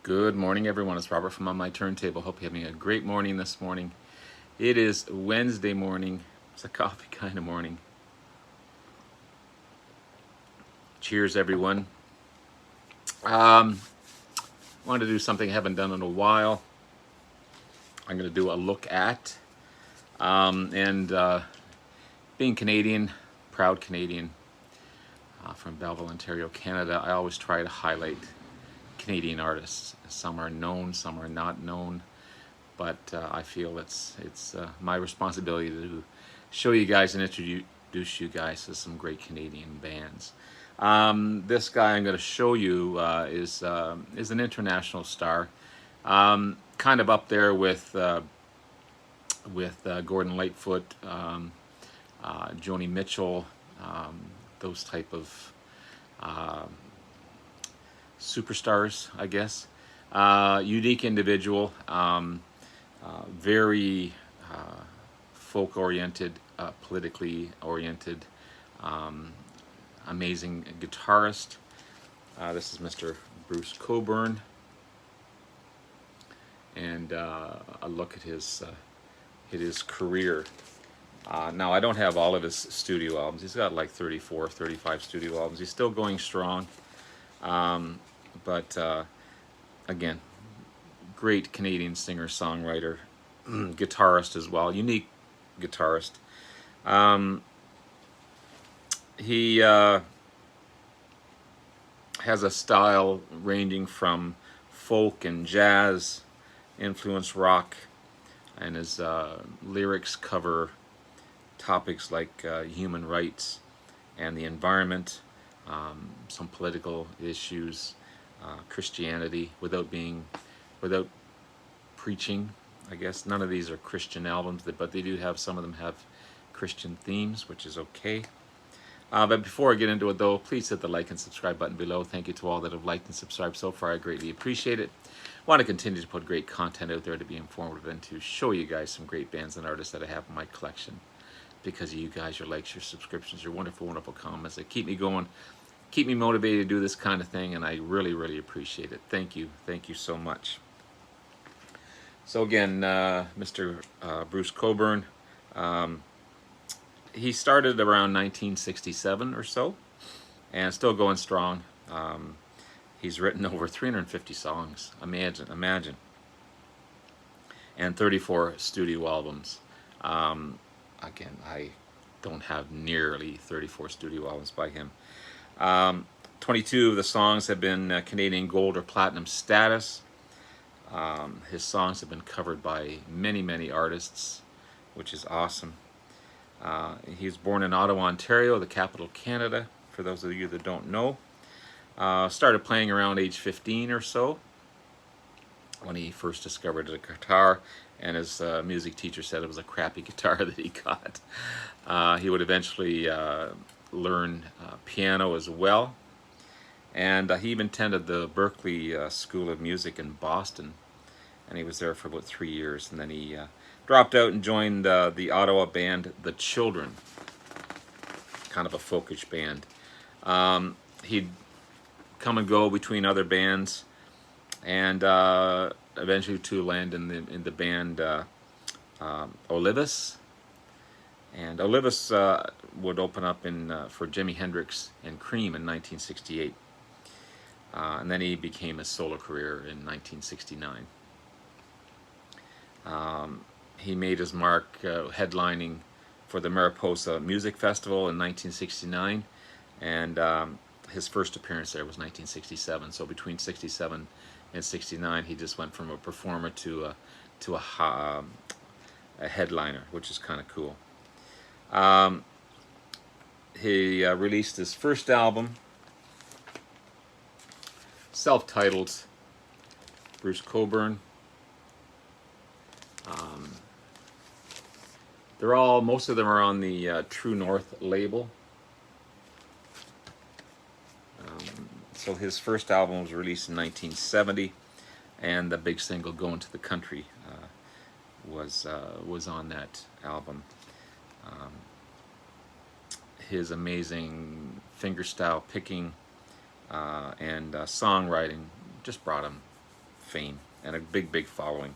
Good morning, everyone. It's Robert from On My Turntable. Hope you're having a great morning this morning. It is Wednesday morning. It's a coffee kind of morning. Cheers, everyone. Wanted to do something I haven't done in a while. I'm going to do a look at. Being Canadian, proud Canadian from Belleville, Ontario, Canada, I always try to highlight Canadian artists. Some are known, some are not known, but I feel it's my responsibility to show you guys and introduce you guys to some great Canadian bands. This guy I'm going to show you is an international star, kind of up there with Gordon Lightfoot, Joni Mitchell, those type of superstars, I guess. Unique individual, very folk-oriented, politically oriented, amazing guitarist. This is Mr. Bruce Cockburn, and a look at his career. Now, I don't have all of his studio albums. He's got like 34, 35 studio albums. He's still going strong. But again, great Canadian singer-songwriter, guitarist as well, unique guitarist. He has a style ranging from folk and jazz, influence rock, and his lyrics cover topics like human rights and the environment, some political issues, Christianity, without preaching. I guess none of these are Christian albums, but they do have, some of them have Christian themes, which is okay. But before I get into it, though, please hit the like and subscribe button below. Thank you to all that have liked and subscribed so far. I greatly appreciate it. I want to continue to put great content out there to be informative and to show you guys some great bands and artists that I have in my collection. Because of you guys, your likes, your subscriptions, your wonderful, wonderful comments that keep me going, keep me motivated to do this kind of thing, and I really, really appreciate it. Thank you so much. So again, Mr. Bruce Coburn, he started around 1967 or so, and still going strong. He's written over 350 songs, imagine, and 34 studio albums. Again, I don't have nearly 34 studio albums by him. 22 of the songs have been Canadian gold or platinum status. His songs have been covered by many, many artists, which is awesome. He was born in Ottawa, Ontario, the capital of Canada, for those of you that don't know. Started playing around age 15 or so, when he first discovered a guitar, and his music teacher said it was a crappy guitar that he got. He would eventually learn piano as well, and he even attended the Berklee School of Music in Boston, and he was there for about 3 years, and then he dropped out and joined the Ottawa band The Children, kind of a folkish band. He'd come and go between other bands, and eventually to land in the band Olivis. And Olivis would open up for Jimi Hendrix and Cream in 1968. And then he began a solo career in 1969. He made his mark headlining for the Mariposa Music Festival in 1969, and his first appearance there was 1967. So between 67 and 69, he just went from a performer to a headliner, which is kind of cool. He released his first album, self-titled, Bruce Cockburn. Most of them are on the True North label. So his first album was released in 1970, and the big single "Going to the Country" was on that album. His amazing fingerstyle picking and songwriting just brought him fame and a big following.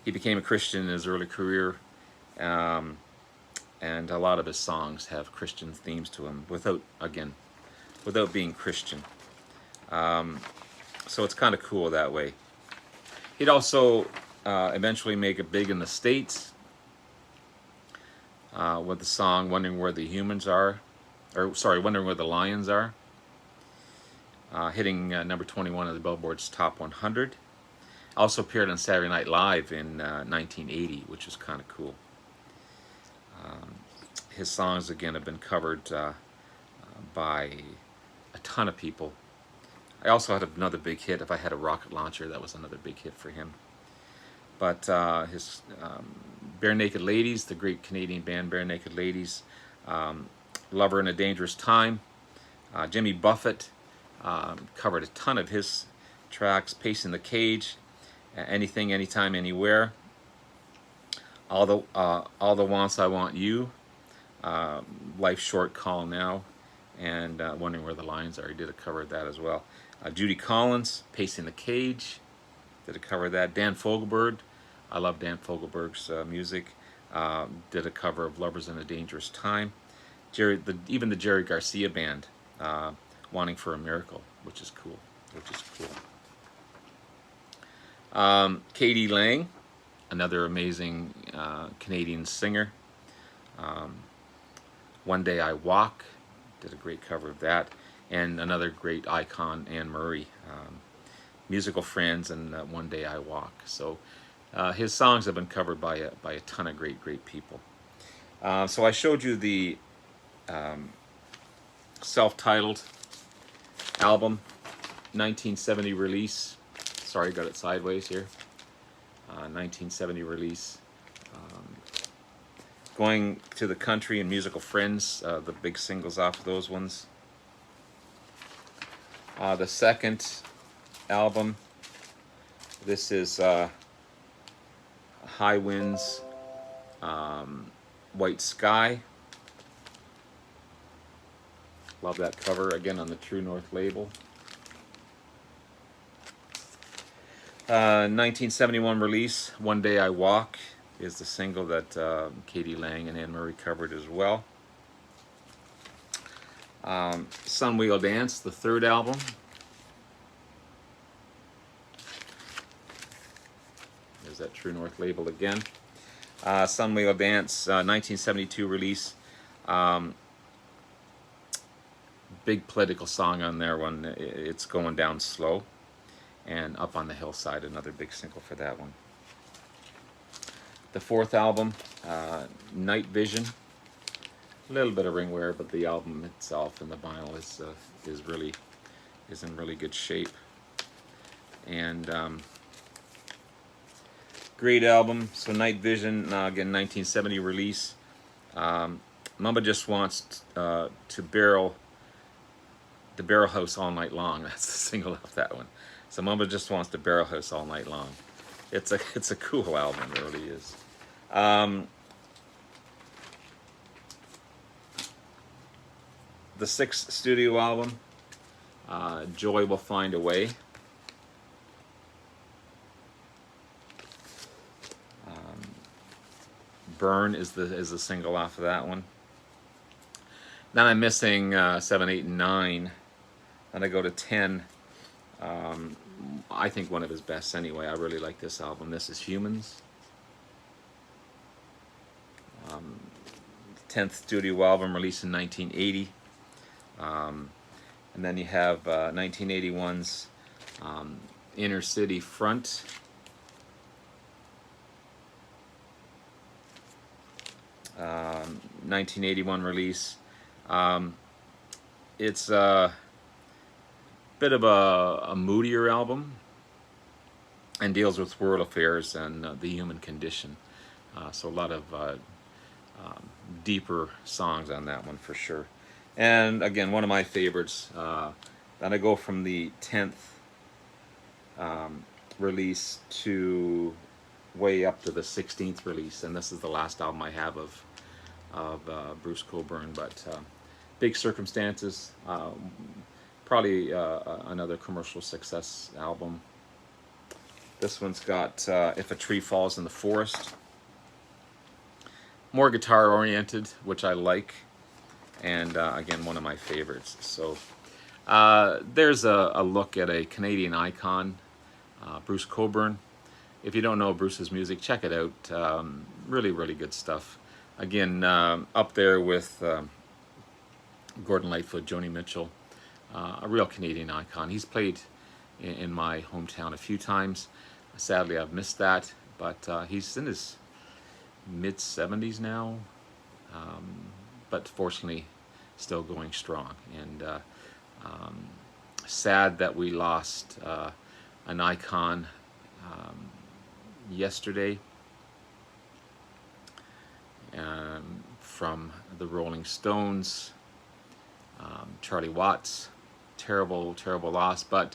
He became a Christian in his early career, um, and a lot of his songs have Christian themes to them without being Christian. So it's kind of cool that way. He'd also eventually make it big in the States with the song "Wondering Where the Humans Are," "Wondering Where the Lions Are," hitting number 21 of the Billboard's Top 100. Also appeared on Saturday Night Live in 1980, which is kind of cool. His songs again have been covered by a ton of people. I also had another big hit. If I Had a Rocket Launcher, that was another big hit for him. But his Bare Naked Ladies, the great Canadian band Bare Naked Ladies, Lover in a Dangerous Time, Jimmy Buffett covered a ton of his tracks, Pacing the Cage, Anything, Anytime, Anywhere, All the Wants I Want You, Life's Short, Call Now, and Wondering Where the Lions Are. He did a cover of that as well. Judy Collins, Pacing the Cage, did a cover of that. Dan Fogelberg, I love Dan Fogelberg's music, did a cover of Lovers in a Dangerous Time. Even the Jerry Garcia band, Wanting for a Miracle, which is cool. Katie Lang, another amazing Canadian singer. One Day I Walk, did a great cover of that. And another great icon, Anne Murray, Musical Friends and One Day I Walk. So his songs have been covered by a ton of great people. So I showed you the self-titled album, 1970 release. Sorry, got it sideways here. 1970 release. Going to the Country and Musical Friends, the big singles off of those ones. The second album, this is High Winds, White Sky. Love that cover, again on the True North label. 1971 release, One Day I Walk, is the single that Katie Lang and Anne Murray covered as well. Sunwheel Dance, the third album. There's that True North label again. Sunwheel Dance, 1972 release. Big political song on there one. It's Going Down Slow. And Up on the Hillside, another big single for that one. The fourth album, Night Vision. A little bit of ring wear, but the album itself and the vinyl is in really good shape. And great album. So Night Vision, again 1970 release. Mama Just Wants to Barrel House All Night Long. That's the single off that one. So Mama Just Wants to Barrel House All Night Long. It's a cool album, it really is. The sixth studio album, Joy Will Find a Way. Burn is the single off of that one. Then I'm missing 7, 8, and 9. Then I go to 10. I think one of his best anyway. I really like this album. This is Humans. 10th studio album, released in 1980. And then you have 1981's Inner City Front. Uh, 1981 release. It's a bit of a moodier album and deals with world affairs and the human condition. So a lot of deeper songs on that one for sure. And again, one of my favorites. Then I go from the 10th release to way up to the 16th release, and this is the last album I have of Bruce Cockburn. But Big Circumstances, Probably another commercial success album. This one's got If a Tree Falls in the Forest. More guitar oriented, which I like, and again, one of my favorites. So there's a look at a Canadian icon, Bruce Cockburn. If you don't know Bruce's music, check it out. Really, really good stuff. Again, up there with Gordon Lightfoot, Joni Mitchell, a real Canadian icon. He's played in my hometown a few times. Sadly, I've missed that, but he's in his mid-70s now, but fortunately still going strong. And sad that we lost an icon yesterday from the Rolling Stones. Charlie Watts, terrible, terrible loss, but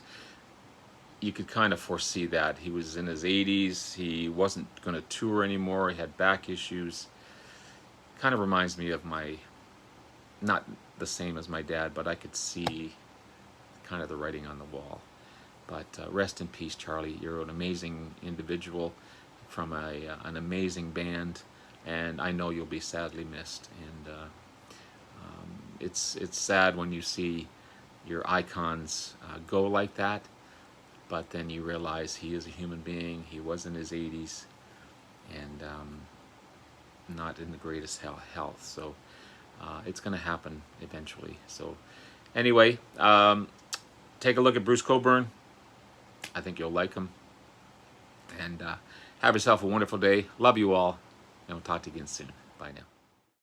you could kind of foresee that. He was in his 80s, he wasn't going to tour anymore, he had back issues. Kind of reminds me of not the same as my dad, but I could see kind of the writing on the wall. But rest in peace, Charlie. You're an amazing individual from an amazing band, and I know you'll be sadly missed. And it's sad when you see your icons go like that, but then you realize he is a human being. He was in his 80s and not in the greatest health. So it's going to happen eventually. So anyway, take a look at Bruce Cockburn. I think you'll like him. And have yourself a wonderful day. Love you all. And we'll talk to you again soon. Bye now.